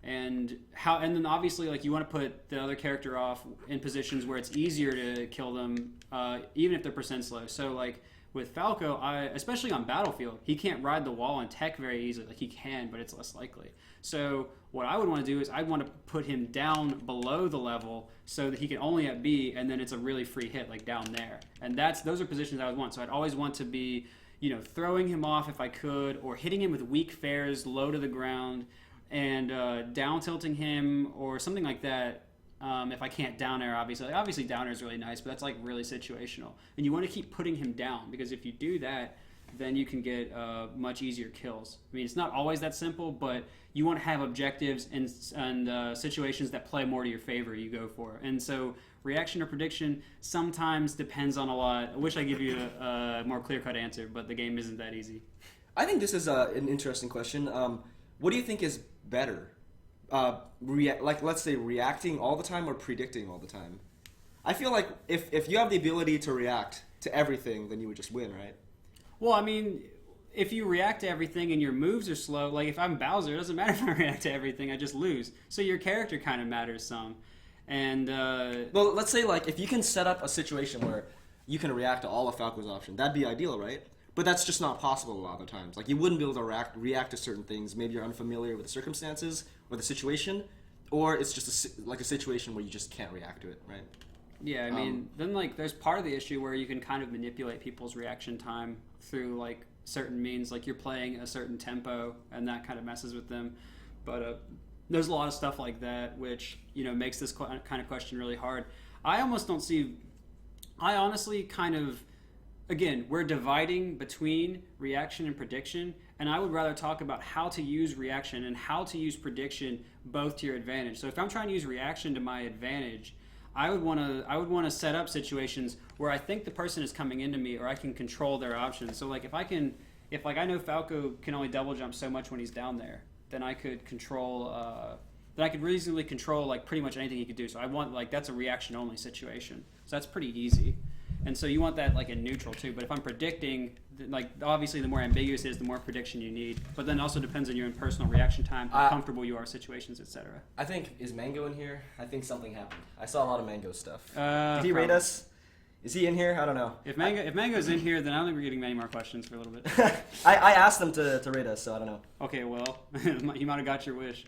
and then obviously like you want to put the other character off in positions where it's easier to kill them, even if their percent's low. So like with Falco, especially on Battlefield, he can't ride the wall and tech very easily. Like he can, but it's less likely. So what I would want to do is I'd want to put him down below the level so that he can only at B, and then it's a really free hit like down there. And those are positions I would want. So I'd always want to be, throwing him off if I could, or hitting him with weak fares low to the ground, and down tilting him or something like that. If I can't down air, obviously down air is really nice, but that's like really situational. And you want to keep putting him down, because if you do that, then you can get much easier kills. I mean, it's not always that simple, but you want to have objectives and situations that play more to your favor, you go for. And so reaction or prediction sometimes depends on a lot. I wish I give you a more clear-cut answer, but the game isn't that easy. I think this is an interesting question. What do you think is better? Let's say reacting all the time or predicting all the time? I feel like if you have the ability to react to everything, then you would just win, right? Well, I mean, if you react to everything and your moves are slow, like if I'm Bowser, it doesn't matter if I react to everything, I just lose. So your character kind of matters some. And well, let's say like if you can set up a situation where you can react to all of Falco's options, that'd be ideal, right? But that's just not possible a lot of the times. Like you wouldn't be able to react to certain things. Maybe you're unfamiliar with the circumstances or the situation, or it's just a situation where you just can't react to it, right? Yeah, I mean, then like there's part of the issue where you can kind of manipulate people's reaction time through like certain means, like you're playing a certain tempo, and that kind of messes with them. But there's a lot of stuff like that which makes this kind of question really hard. I honestly kind of, again, we're dividing between reaction and prediction, and I would rather talk about how to use reaction and how to use prediction both to your advantage. So if I'm trying to use reaction to my advantage, I would want to set up situations where I think the person is coming into me, or I can control their options. So like if I know Falco can only double jump so much when he's down there, then I could reasonably control like pretty much anything he could do. So I want like that's a reaction only situation. So that's pretty easy. And so you want that like in neutral too. But if I'm predicting, like obviously the more ambiguous it is, the more prediction you need. But then also depends on your own personal reaction time, how comfortable you are with situations, etc. I think, is Mango in here? I think something happened. I saw a lot of Mango stuff. Did he rate us? Is he in here? I don't know. If Mango's in here, then I don't think we're getting many more questions for a little bit. I asked them to rate us, so I don't know. Okay, well, you might have got your wish.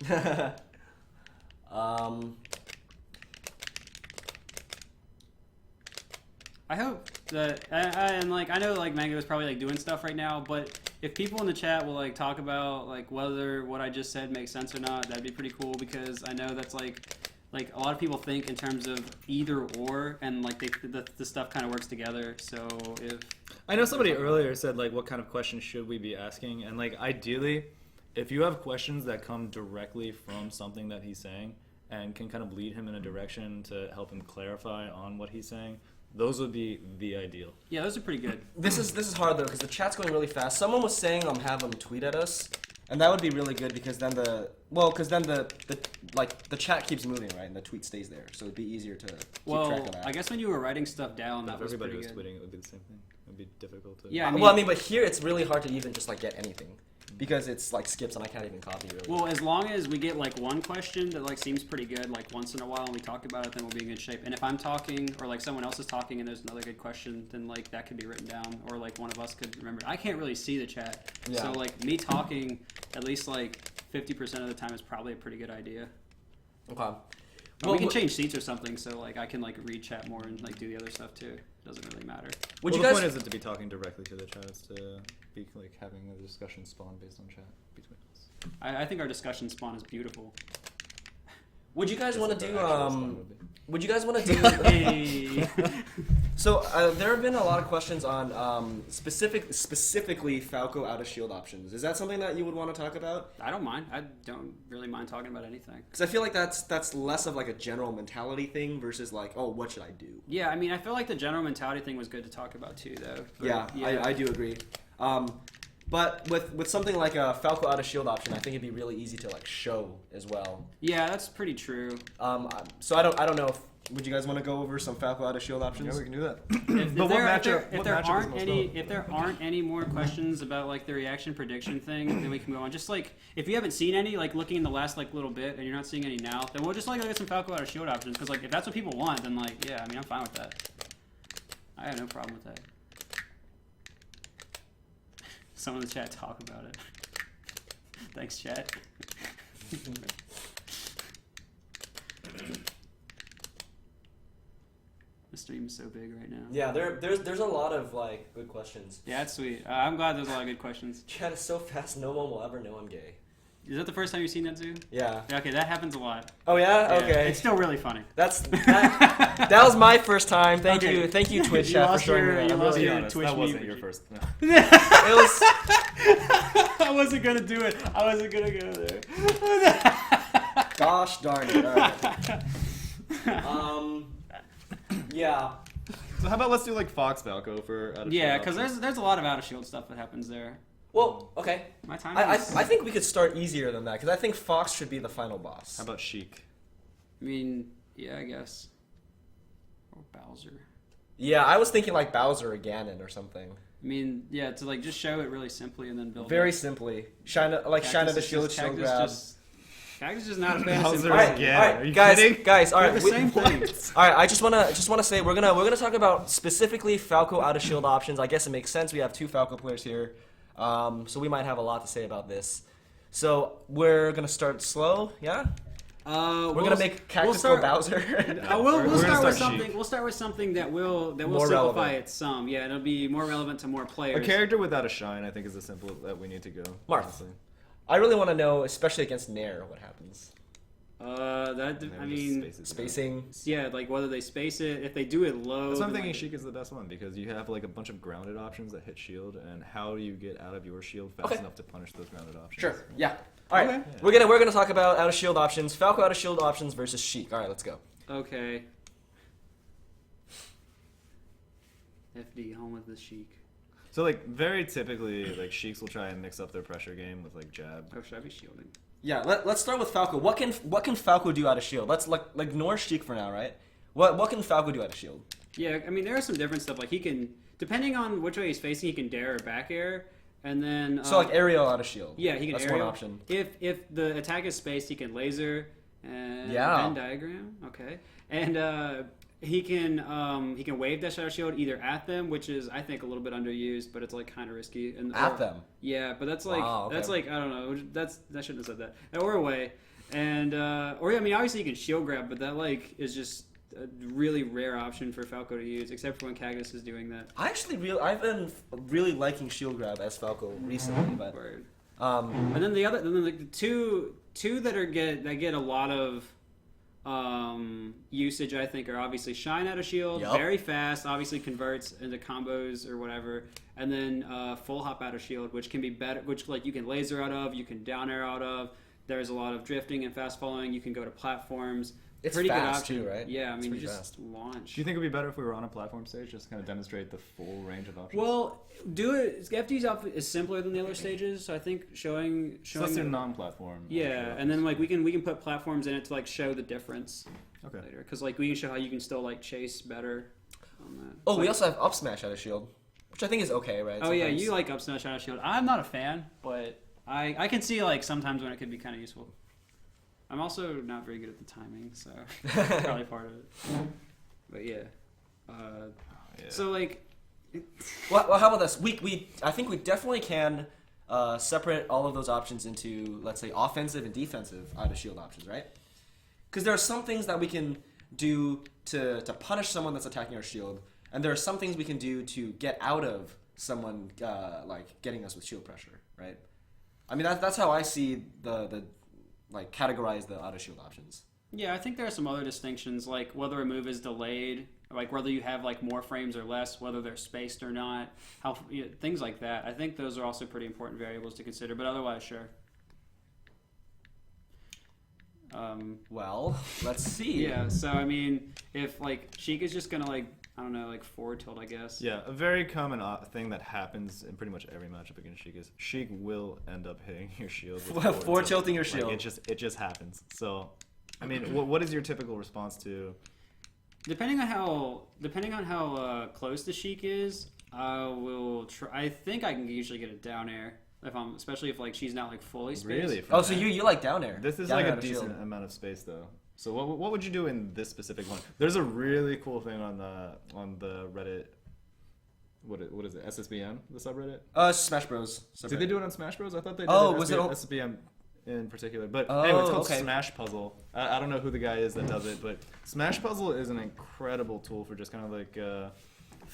I hope that, I know like Mango is probably like doing stuff right now, but if people in the chat will like talk about like whether what I just said makes sense or not, that'd be pretty cool, because I know that's like a lot of people think in terms of either or, and like the stuff kind of works together. So if I know somebody earlier said like what kind of questions should we be asking, and like ideally, if you have questions that come directly from something that he's saying and can kind of lead him in a direction to help him clarify on what he's saying, those would be the ideal. Yeah, those are pretty good. This is hard though, because the chat's going really fast. Someone was saying have them tweet at us, and that would be really good, because then the chat keeps moving, right, and the tweet stays there, so it'd be easier to keep track of that. I guess when you were writing stuff down, that was pretty good. If everybody was tweeting, it would be the same thing. It would be difficult to. Yeah, but here it's really hard to even just like get anything, because it's like skips and I can't even copy really. Well, as long as we get like one question that like seems pretty good like once in a while and we talk about it, then we'll be in good shape. And if I'm talking or like someone else is talking and there's another good question, then like that could be written down, or like one of us could remember. I can't really see the chat, so like me talking at least like 50% of the time is probably a pretty good idea. Okay. Well, we can change seats or something, so like I can like read chat more and like do the other stuff too. It doesn't really matter. The point isn't to be talking directly to the chat; it's to be like having a discussion spawn based on chat between us. I think our discussion spawn is beautiful. Would you guys want to do? Would you guys want to do? So there have been a lot of questions on specifically Falco out of shield options. Is that something that you would want to talk about? I don't mind. I don't really mind talking about anything. Because I feel like that's less of like a general mentality thing versus like, oh, what should I do? Yeah, I mean, I feel like the general mentality thing was good to talk about too, though. But, yeah, I do agree. But with something like a Falco out of shield option, I think it'd be really easy to like show as well. Yeah, that's pretty true. So I don't know would you guys want to go over some Falco out of shield options? Yeah, we can do that. If But what there, matchup? if What there matchup is aren't most any, relevant? if there aren't any more questions about like the reaction prediction thing, then we can go on. Just like if you haven't seen any, like looking in the last like little bit, and you're not seeing any now, then we'll just like look at some Falco out of shield options. Because like if that's what people want, then like yeah, I mean I'm fine with that. I have no problem with that. Someone in the chat talk about it. Thanks, chat. The stream is so big right now. Yeah, there's a lot of like good questions. Yeah, that's sweet. I'm glad there's a lot of good questions. Chat is so fast, no one will ever know I'm gay. Is that the first time you've seen that, Zoo? Yeah. Yeah, okay, that happens a lot. Oh yeah? Yeah, Okay. It's still really funny. That was my first time. Thank Okay. you, Twitch You chat, for lost showing your- me you that. I'm lost really your honest. Twitch that wasn't meme. your first. No. It was. I wasn't gonna do it. I wasn't gonna go there. Gosh darn it. All right. Yeah. So how about let's do like Fox Falco for out of Yeah, shield because options? there's a lot of out of shield stuff that happens there. Well, okay. My time. I think we could start easier than that because I think Fox should be the final boss. How about Sheik? I mean, yeah, I guess. Or Bowser. Yeah, I was thinking like Bowser or Ganon or something. I mean, yeah, to like just show it really simply and then build. Very up. simply, shine of the shield, shield grab. Cactus is not a fan of Bowser simple. again. All right, Are you guys, kidding? guys, all They're right. the same thing. All right, I just wanna say we're gonna talk about specifically Falco out of shield options. I guess it makes sense. We have two Falco players here, so we might have a lot to say about this. So we're gonna start slow, yeah. We're gonna make Cactus go Bowser. We'll We're start gonna with start something. Sheik. We'll start with something that will More simplify relevant. it some. Yeah, it'll be more relevant to more A players. character without a shine, I think, is the simple that we need to go. Marth. honestly. I really want to know, especially against Nair, what happens. That And I then just mean, space it. Spacing. yeah, like whether they space it, if they do it low. That's why I'm then, thinking like, Sheik is the best one because you have like a bunch of grounded options that hit shield, and how do you get out of your shield fast Okay. enough to punish those grounded options? Sure. Yeah. All right. Okay. We're gonna talk about out of shield options. Falco out of shield options versus Sheik. All right, let's go. Okay. FD home with the Sheik. So like very typically, like Sheiks will try and mix up their pressure game with like jab. Oh, should I be shielding? Yeah. Let's start with Falco. What can Falco do out of shield? Let's like ignore Sheik for now, right? What can Falco do out of shield? Yeah, I mean there are some different stuff. Like he can, depending on which way he's facing, he can dare or back air, and then So like aerial out of shield. yeah, he can That's aerial. one option. If the attack is spaced, he can laser and Yeah. Venn diagram. Okay, and he can wave dash out of shield either at them, which is I think a little bit underused, but it's like kind of risky. And At them. Yeah, but that's like Wow, okay. that's like I don't know. I shouldn't have said that. Or away, and or I mean obviously you can shield grab, but that like is just a really rare option for Falco to use, except for when Cactus is doing that. I've been really liking shield grab as Falco recently, but Word. um, And then the two that get a lot of usage, I think, are obviously Shine out of shield, Yup. very fast, obviously converts into combos or whatever, and then full hop out of shield, which can be better, which like you can laser out of, you can down air out of. There's a lot of drifting and fast following. You can go to platforms. It's Pretty fast good option, too, right? Yeah, I It's mean, you pretty just fast. launch. Do you think it'd be better if we were on a platform stage, just to kind of demonstrate the full range of options? Well, do it. FD's outfit is simpler than the other stages, so I think showing so let's do the- non-platform. yeah, and then like we can put platforms in it to like show the difference Okay. later, because like we can show how you can still like chase better on that. Oh, So, we also have up smash out of shield, which I think is okay, right? oh yeah, Sometimes. you like up smash out of shield. I'm not a fan, but I can see like sometimes when it could be kind of useful. I'm also not very good at the timing, so probably part of it. But yeah, Yeah. so like. Well, how about this? I think we definitely can separate all of those options into, let's say, offensive and defensive out of shield options, right? Because there are some things that we can do to punish someone that's attacking our shield, and there are some things we can do to get out of someone like getting us with shield pressure, right? I mean that's how I see the like categorize the out of shield options. Yeah, I think there are some other distinctions, like whether a move is delayed, like whether you have like more frames or less, whether they're spaced or not, how things like that. I think those are also pretty important variables to consider. But otherwise, sure. Well, let's see. Yeah. So I mean, if like Sheik is just gonna like I don't know like forward tilt, I guess. Yeah, a very common thing that happens in pretty much every matchup against Sheik is Sheik will end up hitting your shield. with Forward tilt. tilting your Like, shield. it just happens. So, I mean, what is your typical response to Depending on how close the Sheik is, I will try. I think I can usually get a down air especially if like she's not like fully spaced. Really? Oh, so you like down air? This is down like air a out of decent shield. amount of space though. So what would you do in this specific one? There's a really cool thing on the Reddit. What is it? SSBM, the subreddit? Smash Bros. Did they do it on Smash Bros? I thought they did. Oh, it was it all- SSBM in particular? But Oh, anyway, it's called okay. Smash Puzzle. I don't know who the guy is that does it, but Smash Puzzle is an incredible tool for just kind of like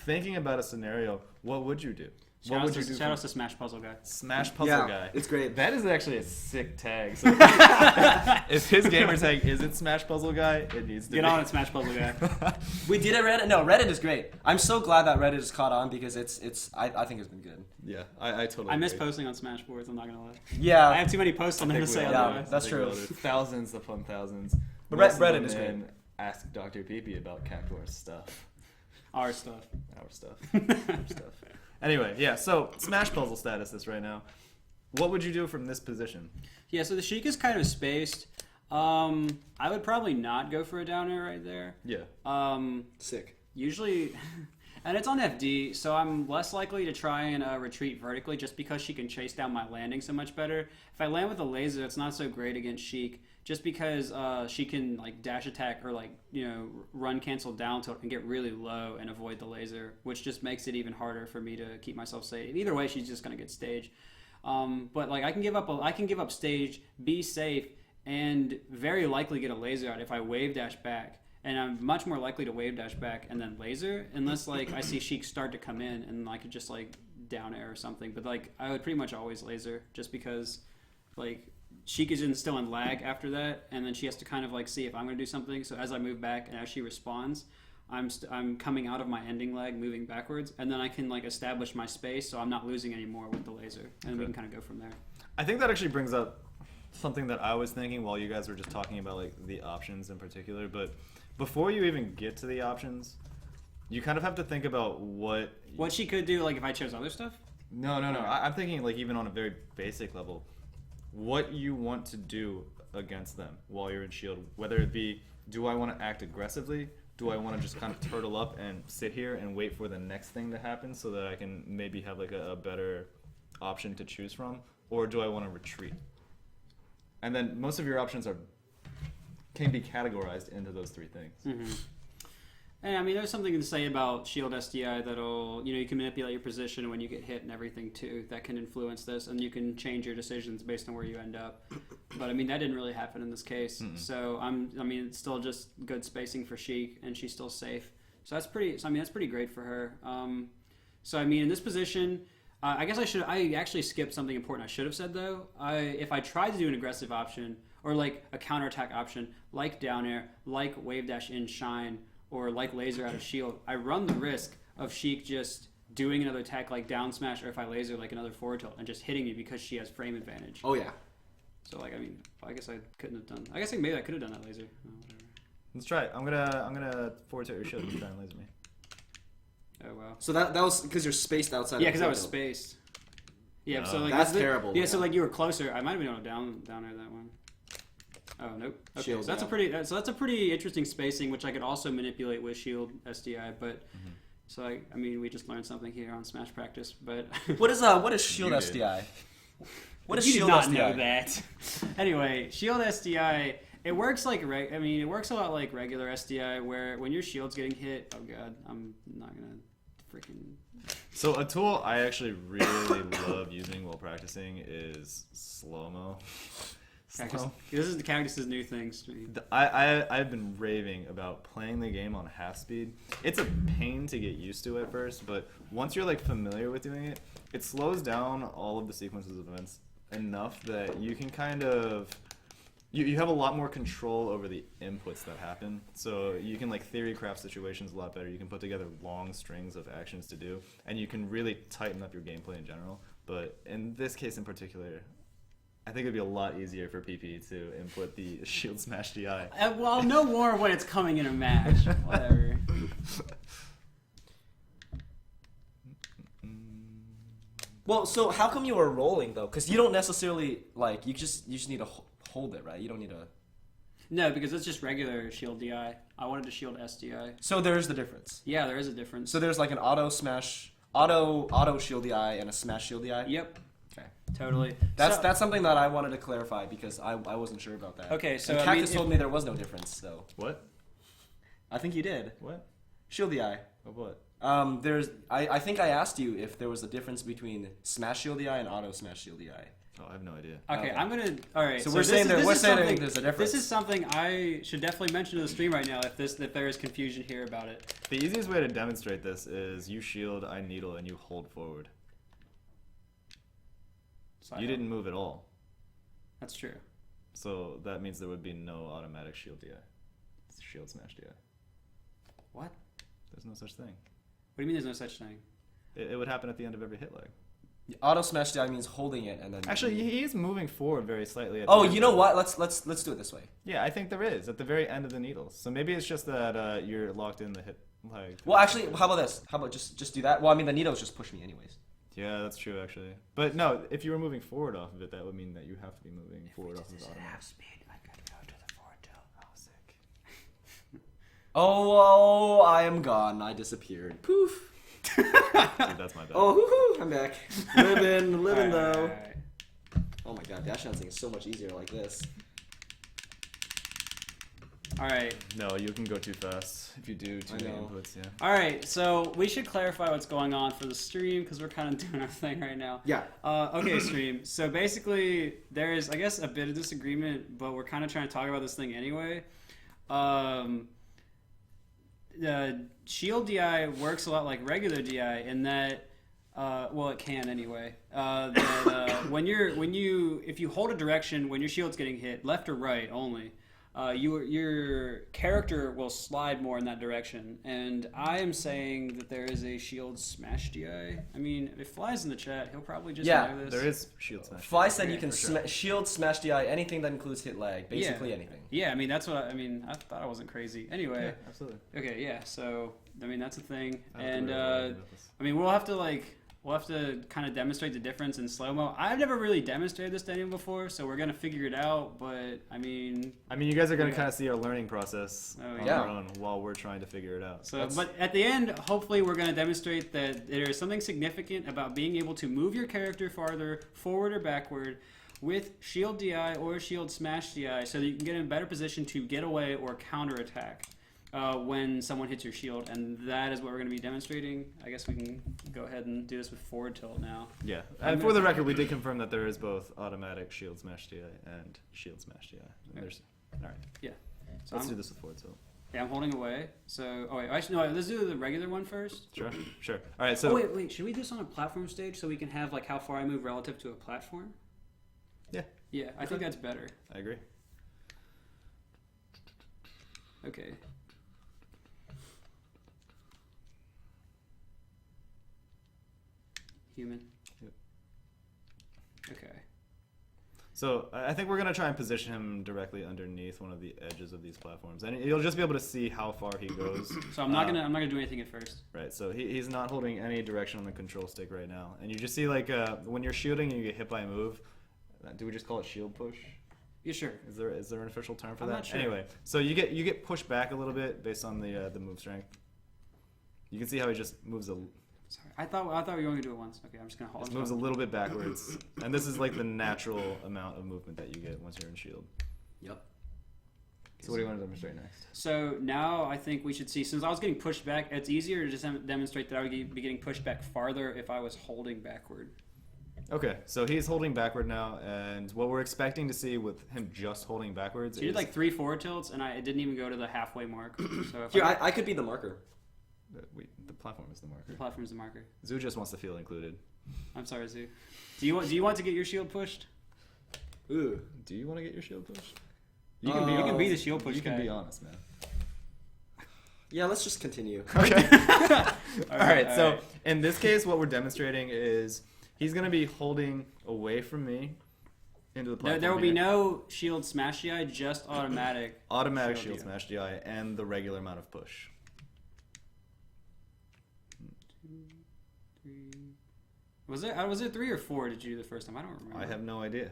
thinking about a scenario. What would you do? What would you do? Shout out to Smash Puzzle guy. Smash Puzzle Yeah, guy. it's great. That is actually a sick tag. So if his gamer tag isn't Smash Puzzle guy, it needs to Get be. on it, Smash Puzzle guy. We did it Reddit. No, Reddit is great. I'm so glad that Reddit has caught on because I think it's been good. Yeah, I totally. I miss agree. posting on Smash boards. I'm not gonna lie. Yeah, I have too many posts on there to think say we all Yeah, do. otherwise. that's I think we true. all do. Thousands upon thousands. But Most of Reddit them is great. in Ask Dr. PP about Cactuar stuff. Our stuff. Our stuff. Our stuff. Anyway, yeah. So Smash Puzzle status is right now. What would you do from this position? Yeah, so the Sheik is kind of spaced. I would probably not go for a down air right there. Yeah. sick. Usually, and it's on FD, so I'm less likely to try and retreat vertically just because she can chase down my landing so much better. If I land with a laser, it's not so great against Sheik, just because she can like dash attack or like run cancel down tilt and get really low and avoid the laser, which just makes it even harder for me to keep myself safe. Either way, she's just gonna get stage. But like I can give up stage, be safe, and very likely get a laser out if I wave dash back. And I'm much more likely to wave dash back and then laser, unless like I see Sheik start to come in and I could just like down air or something. But like I would pretty much always laser, just because like Sheik is still in lag after that, and then she has to kind of like see if I'm going to do something. So as I move back and as she responds, I'm coming out of my ending lag, moving backwards, and then I can like establish my space, so I'm not losing anymore with the laser, and we can kind of go from there. I think that actually brings up something that I was thinking while you guys were just talking about like the options in particular. But before you even get to the options, you kind of have to think about what she could do, like if I chose other stuff. No. I'm thinking like even on a very basic level, what you want to do against them while you're in shield. Whether it be, do I want to act aggressively? Do I want to just kind of turtle up and sit here and wait for the next thing to happen so that I can maybe have like a better option to choose from? Or do I want to retreat? And then most of your options can be categorized into those three things. Mm-hmm. And I mean, there's something to say about shield SDI that'll, you can manipulate your position when you get hit and everything too. That can influence this, and you can change your decisions based on where you end up. But I mean, that didn't really happen in this case. Mm-mm. So it's still just good spacing for Sheik, and she's still safe. So that's pretty. So that's pretty great for her. So I mean, in this position, I guess I actually skipped something important I should have said though. If I tried to do an aggressive option or like a counterattack option, like down air, like wave dash in shine, or like laser out of shield, I run the risk of Sheik just doing another attack like down smash, or if I laser like another forward tilt and just hitting me because she has frame advantage. Oh yeah. So like I guess I couldn't have done. I guess maybe I could have done that laser. Oh, whatever. Let's try it. I'm gonna forward tilt your shield and try and laser me. Oh wow. So that was because you're spaced outside. Yeah, of because the I was tilt. spaced. Yeah, so like That's terrible. Yeah, so like you were closer. I might have been able to down air that one. Oh nope. Okay, Shield, so that's yeah. a pretty interesting spacing, which I could also manipulate with shield SDI. But so I mean, we just learned something here on Smash practice. But What is shield You did. SDI? What is you shield did not SDI? know that. Anyway, shield SDI. It works like it works a lot like regular SDI, where when your shield's getting hit, oh god, I'm not gonna freaking. So a tool I actually really love using while practicing is slow-mo. Cactus. This is the Cactus's new things to me. I've been raving about playing the game on half speed. It's a pain to get used to at first, but once you're like familiar with doing it, it slows down all of the sequences of events enough that you can kind of you have a lot more control over the inputs that happen. So you can like theory craft situations a lot better. You can put together long strings of actions to do, and you can really tighten up your gameplay in general. But in this case in particular, I think it'd be a lot easier for PP to input the shield smash DI. Well, I'll know more when it's coming in a match. Whatever. Well, so how come you were rolling though? Because you don't necessarily like you just need to hold it, right? You don't need to. No, because it's just regular shield DI. I wanted to shield SDI. So there's the difference. Yeah, there is a difference. So there's like an auto shield DI and a smash shield DI. Yep. Okay. Totally. That's something that I wanted to clarify because I wasn't sure about that. Okay, so and I Cactus mean, told me there was no difference though. What? I think you did. What? Shield DI. Of what? I think I asked you if there was a difference between smash shield DI and auto smash shield DI. Oh, I have no idea. Okay, Okay. I'm gonna. All right. So we're saying there's a difference. This is something I should definitely mention to the stream right now. If there is confusion here about it. The easiest way to demonstrate this is you shield, I needle, and you hold forward. You didn't move at all. That's true. So that means there would be no automatic shield DI. It's shield smash DI. What? There's no such thing. What do you mean? There's no such thing? It would happen at the end of every hit leg. Auto smash DI means holding it and then. Actually, he is moving forward very slightly. At Oh, the end you know of what? Let's do it this way. Yeah, I think there is at the very end of the needles. So maybe it's just that you're locked in the hit leg. Well, actually, how about this? How about just do that? Well, I mean, the needles just push me anyways. Yeah, that's true actually. But no, if you were moving forward off of it, that would mean that you have to be moving forward off of the automatic. Speed, I could go to the forward tilt. Oh, sick. Oh, I am gone. I disappeared. Poof. Dude, that's my bad. Oh, hoo-hoo, I'm back. Living though. Alright. Oh my god, dash dancing is so much easier like this. All right. No, you can go too fast if you do too many know. inputs. Yeah. All right. So we should clarify what's going on for the stream because we're kind of doing our thing right now. Yeah. Okay, stream. So basically, there is, I guess, a bit of disagreement, but we're kind of trying to talk about this thing anyway. Shield DI works a lot like regular DI in that, well, it can anyway. If you hold a direction when your shield's getting hit, left or right only, your character will slide more in that direction. And I am saying that there is a shield smash DI. I mean, if Fly's in the chat, he'll probably just know this. There is shield smash. Fly said Okay, you can for sure. shield smash DI anything that includes hit lag, basically anything. Yeah, I mean that's what I mean. I thought I wasn't crazy. Anyway, Yeah, absolutely. okay, yeah. So I mean that's a thing, I don't have and to worry about this. I mean we'll have to kind of demonstrate the difference in slow mo. I've never really demonstrated this to anyone before, so we're gonna figure it out. But I mean, you guys are gonna Yeah. kind of see our learning process Oh, on yeah. our own while we're trying to figure it out. so but at the end, hopefully we're gonna demonstrate that there is something significant about being able to move your character farther forward or backward with shield DI or shield smash DI, so that you can get in a better position to get away or counterattack when someone hits your shield, and that is what we're going to be demonstrating. I guess we can go ahead and do this with forward tilt now. Yeah, and for the record, we did confirm that there is both automatic shield smash DI and shield smash DI. There's, all right. Yeah. So Let's I'm, do this with forward tilt. yeah, I'm holding away. So, oh wait, actually, no, let's do the regular one first. Sure, sure. All right, so Oh wait, should we do this on a platform stage so we can have like how far I move relative to a platform? Yeah. Yeah, I think that's better. I agree. Okay. Human. Yep. Okay. So I think we're gonna try and position him directly underneath one of the edges of these platforms, and you'll just be able to see how far he goes. So I'm not gonna do anything at first. Right. So he's not holding any direction on the control stick right now, and you just see like when you're shielding and you get hit by a move. Do we just call it shield push? Yeah, sure. Is there an official term for I'm that? not sure. Anyway, so you get pushed back a little bit based on the move strength. You can see how he just moves Sorry, I thought we were going to do it once. Okay, I'm just gonna hold. just moves a little bit backwards, and this is like the natural amount of movement that you get once you're in shield. Yep. So what do you want to demonstrate next? So now I think we should see, since I was getting pushed back, it's easier to just demonstrate that I would be getting pushed back farther if I was holding backward. Okay, so he's holding backward now, and what we're expecting to see with him just holding backwards So you is did like 3 forward tilts, and it didn't even go to the halfway mark. So if Here, I could be the marker. the platform is the marker. the platform is the marker. Zoo just wants to feel included. I'm sorry, Zoo. Do you want to get your shield pushed? Ooh. Do you want to get your shield pushed? You can be the shield push You guy. can be honest, man. Yeah, let's just continue. Okay. All All right. So right. in this case, what we're demonstrating is he's going to be holding away from me into the platform. There will be here. no shield smash DI, just automatic. automatic shield shield DI. smash DI and the regular amount of push. Was it 3 or 4? Did you do the first time? I don't remember. I have no idea.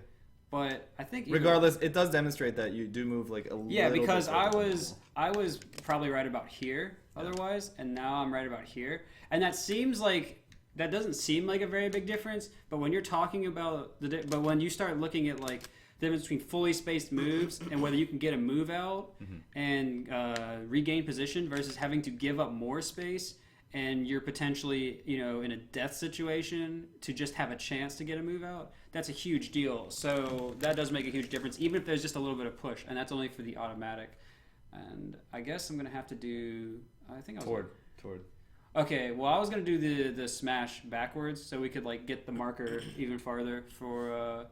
But I think Regardless, it does demonstrate that you do move like a little. yeah, because bit I further. was probably right about here otherwise, and now I'm right about here, and that doesn't seem like a very big difference. But when you're talking about but when you start looking at like the difference between fully spaced moves and whether you can get a move out and regain position versus having to give up more space, and you're potentially in a death situation to just have a chance to get a move out, that's a huge deal. So that does make a huge difference, even if there's just a little bit of push, and that's only for the automatic. And I guess I'm gonna have to do. I think I was toward. Okay, well I was gonna do the smash backwards, so we could like get the marker even farther for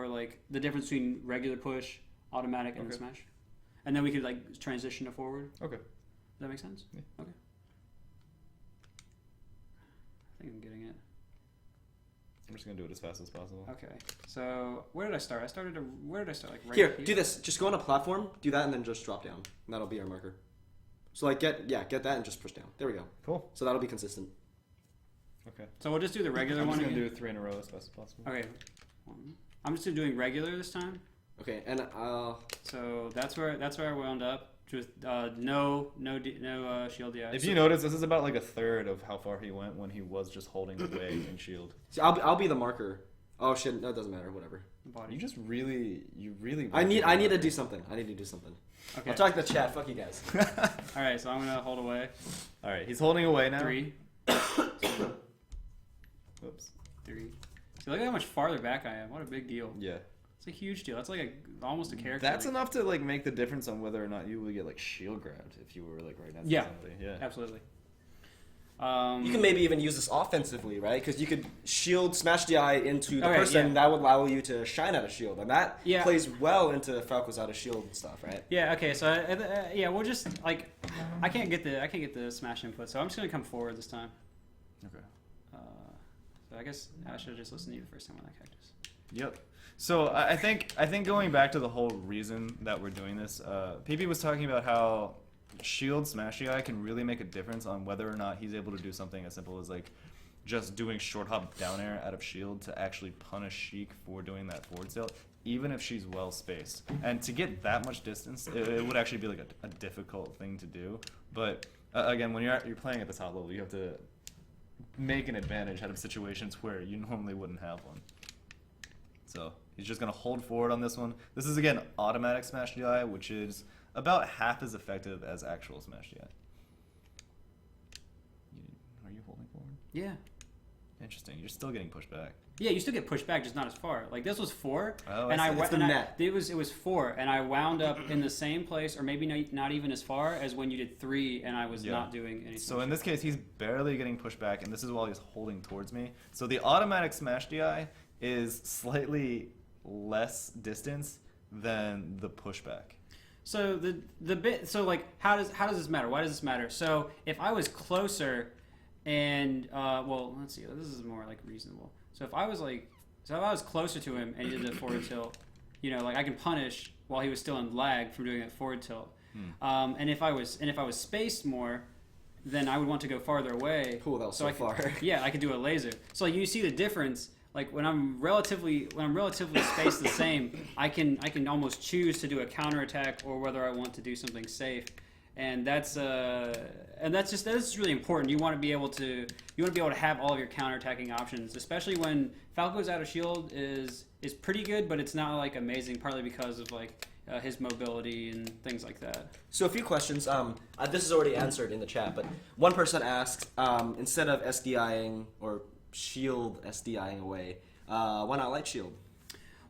like the difference between regular push, automatic, and smash, and then we could like transition to forward. Okay. Does that make sense? Yeah. Okay. I think I'm getting it. I'm just gonna do it as fast as possible. Okay. So where did I start? Where did I start? Like right Here, do this. Just go on a platform, do that, and then just drop down. And that'll be our marker. So like get that and just push down. There we go. Cool. So that'll be consistent. Okay. So we'll just do the regular I'm one just gonna again. do 3 in a row as fast as possible. Okay. I'm just doing regular this time. Okay, and So that's where I wound up. Just no shield DI. If you notice, this is about like a third of how far he went when he was just holding away in shield. see, I'll be the marker. Oh shit, that doesn't matter. Whatever. Body. You really. I need to do something. Okay. I'll talk to the chat. Fuck you guys. All right. So I'm gonna hold away. All right, he's holding away now. 3. Whoops. 3. So look at how much farther back I am. What a big deal. Yeah. It's a huge deal. That's like almost a character. That's like, enough to like make the difference on whether or not you would get like shield grabbed if you were like right next Yeah. to somebody. Yeah. Absolutely. You can maybe even use this offensively, right? Because you could shield smash DI into the Okay, person. yeah. That would allow you to shine out of shield, and that Yeah. plays well into Falco's out of shield stuff, right? Yeah. Okay. So yeah, we'll just like I can't get the smash input, so I'm just gonna come forward this time. Okay. So I guess I should have just listened to you the first time on that cactus. Yep. So I think going back to the whole reason that we're doing this, PP was talking about how shield smash DI can really make a difference on whether or not he's able to do something as simple as like just doing short hop down air out of shield to actually punish Sheik for doing that forward tilt, even if she's well spaced. And to get that much distance, it would actually be like a difficult thing to do. But again, when you're playing at the top level, you have to make an advantage out of situations where you normally wouldn't have one. So he's just going to hold forward on this one. This is, again, automatic smash DI, which is about half as effective as actual smash DI. Are you holding forward? Yeah. Interesting. You're still getting pushed back. Yeah, you still get pushed back, just not as far. Like this was 4, Oh, and I I see. went. It's the net. It was 4, and I wound up in the same place, or maybe not even as far as when you did 3, and I was Yeah. not doing anything. So in this case, he's barely getting pushed back, and this is while he's holding towards me. So the automatic smash DI is slightly less distance than the pushback. So the bit. So like, how does this matter? Why does this matter? So if I was closer, and well, let's see. This is more like reasonable. So if I was closer to him and he did the forward tilt, like I can punish while he was still in lag from doing that forward tilt. And if I was spaced more, then I would want to go farther away. Cool, that was so far. Yeah, I could do a laser. So like you see the difference. Like when I'm relatively spaced the same, I can almost choose to do a counterattack or whether I want to do something safe. And that's really important. You want to be able to have all of your counterattacking options, especially when Falco's out of shield is pretty good, but it's not like amazing, partly because of like his mobility and things like that. So a few questions. This is already answered in the chat, but one person asked, instead of SDIing or shield SDIing away, why not light shield?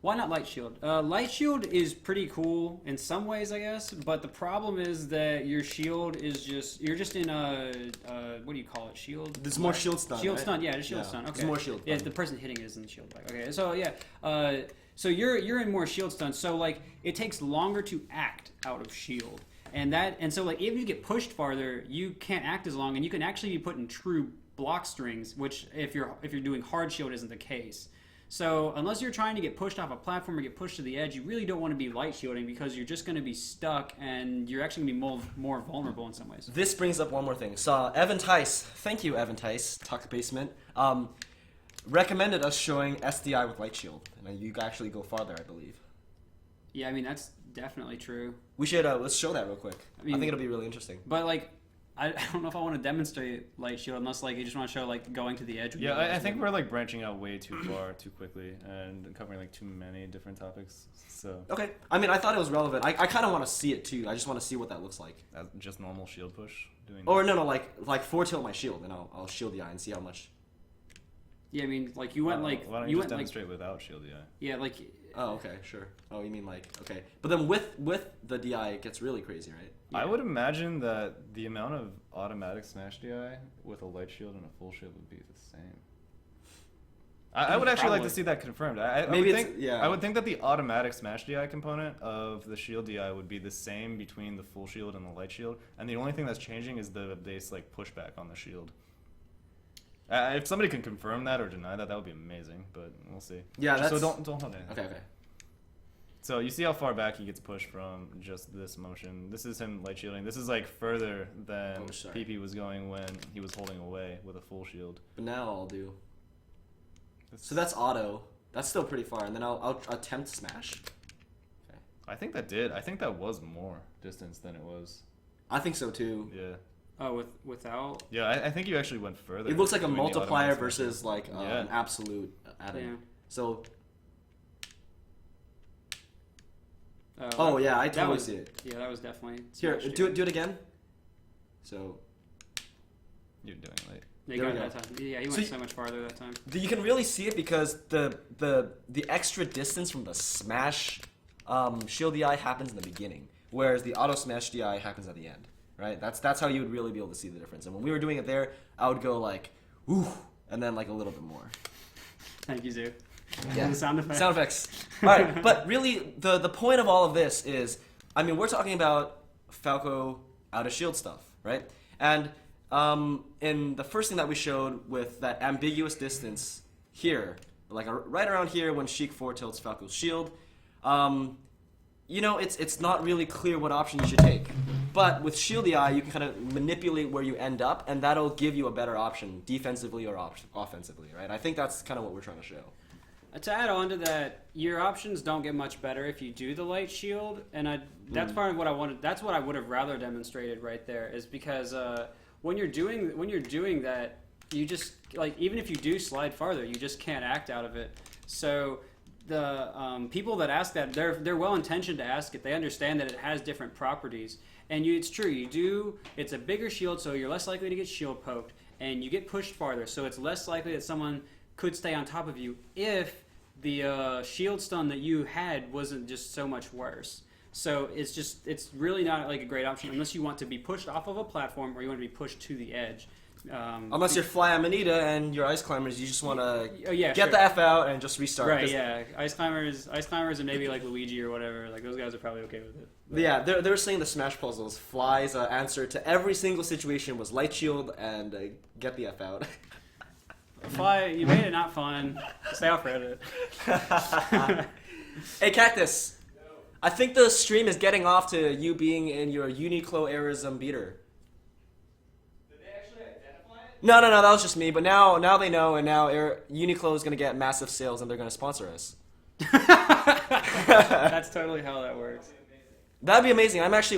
Why not light shield? Light shield is pretty cool in some ways, I guess, but the problem is that your shield is you're just in a what do you call it? Shield. There's more shield stun. Shield right? stun, yeah, it's shield Yeah, stun. Okay. there's more shield Yeah, stun. the person hitting it is in the shield back. Okay, so yeah, so you're in more shield stun. So like it takes longer to act out of shield, and so like if you get pushed farther, you can't act as long, and you can actually be put in true block strings, which if you're doing hard shield isn't the case. So unless you're trying to get pushed off a platform or get pushed to the edge, you really don't want to be light shielding because you're just going to be stuck and you're actually going to be more vulnerable in some ways. This brings up one more thing. So Evan Tice, thank you, Evan Tice, Talk Basement. recommended us showing SDI with light shield, and you actually go farther, I believe. Yeah, I mean that's definitely true. We should let's show that real quick. I mean- think it'll be really interesting. But like, I don't know if I want to demonstrate light shield unless like you just want to show like going to the edge. with Yeah, the light I think shield. we're like branching out way too far too quickly and covering like too many different topics. So Okay. I mean, I thought it was relevant. I kind of want to see it too. I just want to see what that looks like. just normal shield push doing. Or no, like four tilt my shield, and I'll shield the eye and see how much. Yeah, I mean like you went like why don't you you went just like demonstrate without shield? Yeah. yeah like Oh, okay, sure. Oh, you mean like okay, but then with the DI, it gets really crazy, right? I would imagine that the amount of automatic smash DI with a light shield and a full shield would be the same. I would actually like to Probably. see that confirmed. I Maybe would it's- think, yeah. I would think that the automatic smash DI component of the shield DI would be the same between the full shield and the light shield, and the only thing that's changing is the base like pushback on the shield. If somebody can confirm that or deny that, that would be amazing. But we'll see. Yeah, So that's don't hold anything. okay. So you see how far back he gets pushed from just this motion. This is him light shielding. This is like further than Oh, sorry. PP was going when he was holding away with a full shield. But now I'll do. So that's auto. That's still pretty far, and then I'll attempt smash. Okay. I think that did. I think that was more distance than it was. I think so too. Yeah. oh without Yeah, I think you actually went further. It looks like a doing the multiplier automatic smash. versus like Yeah. an absolute adding. yeah. So Oh, oh yeah, I that totally was- see it. Yeah, that was definitely Here, smash do it again. So You're doing it late. They There got we that go. time. Yeah, he So went you- so much farther that time. you can really see it because the extra distance from the smash shield DI happens in the beginning, whereas the auto smash DI happens at the end. Right? That's how you would really be able to see the difference. And when we were doing it there, I would go like, woo, and then like a little bit more. Thank you, Zoo. Yeah. The sound effect. Sound effects. All right, but really, the point of all of this is, I mean, we're talking about Falco out of shield stuff, right? And in the first thing that we showed with that ambiguous distance here, like right around here when Sheik 4 tilts Falco's shield, you know, it's not really clear what option you should take. But with shield DI, you can kind of manipulate where you end up, and that'll give you a better option, defensively or offensively, right? I think that's kind of what we're trying to show. To add on to that, your options don't get much better if you do the light shield, and that's part of what I wanted. That's what I would have rather demonstrated right there, is because when you're doing that, you just like even if you do slide farther, you just can't act out of it. So the people that ask that, they're well intentioned to ask it. They understand that it has different properties, and it's true. It's a bigger shield, so you're less likely to get shield poked, and you get pushed farther. So it's less likely that someone could stay on top of you if the shield stun that you had wasn't just so much worse. So it's really not like a great option unless you want to be pushed off of a platform or you want to be pushed to the edge. Unless you're Fly Amanita and you're Ice Climbers, you just want to Oh, yeah, get sure. the F out and just restart. Right, 'Cause- yeah. Ice climbers, and maybe like Luigi or whatever. Like those guys are probably okay with it. Yeah, they're saying the Smash puzzles. Fly's answer to every single situation was Light Shield and get the F out. Fly, you made it not fun. Stay off Reddit. Hey, Cactus. I think the stream is getting off to you being in your Uniqlo Arizona beater. Did they actually identify it? No, that was just me. But now they know, and now Uniqlo is going to get massive sales, and they're going to sponsor us. That's totally how that works. That'd be amazing. I'm actually